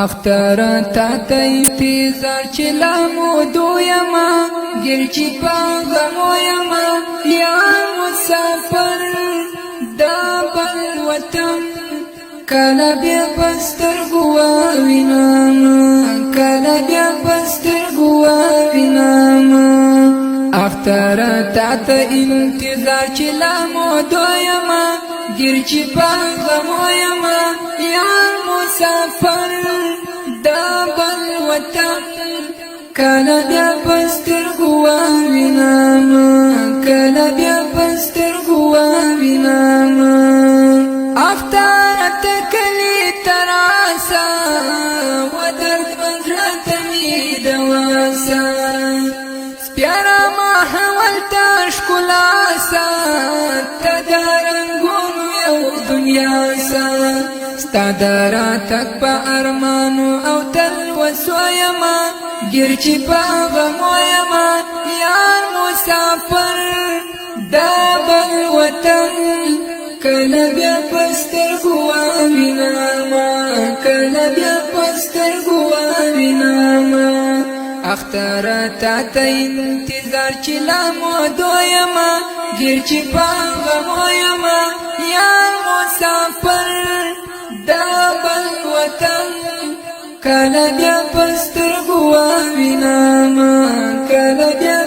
اختر تا ته انتظار چې لا مودو یما ګر چې په غمو یما یا مسافر دا بل وطن کله بیا پسترګو وینم کله بیا پسترګو وینم اختر تا ته انتظار چې لا مودو یما ګر چې په غمو یما یا مسافر دا بل وطن کله بیا پسترګو وینم کله بیا پسترګو وینم اختر ته کلی تراسا و درد بندرت می دواسا سپیارا ما حول تاش کلاسا تدارنگون یو دنیا سا ستادارا تک پا ارمانو او تلوسو یما گرچی پا غمو یما یار مسافر دا بل وطن کله بیا پسترګو وینم کله بیا پسترګو وینم اختر تا ته انتظار چې لا مودو یما ګر چې په غمو یما یا مسافر دا بل وطن کله بیا پسترګو وینم کله بیا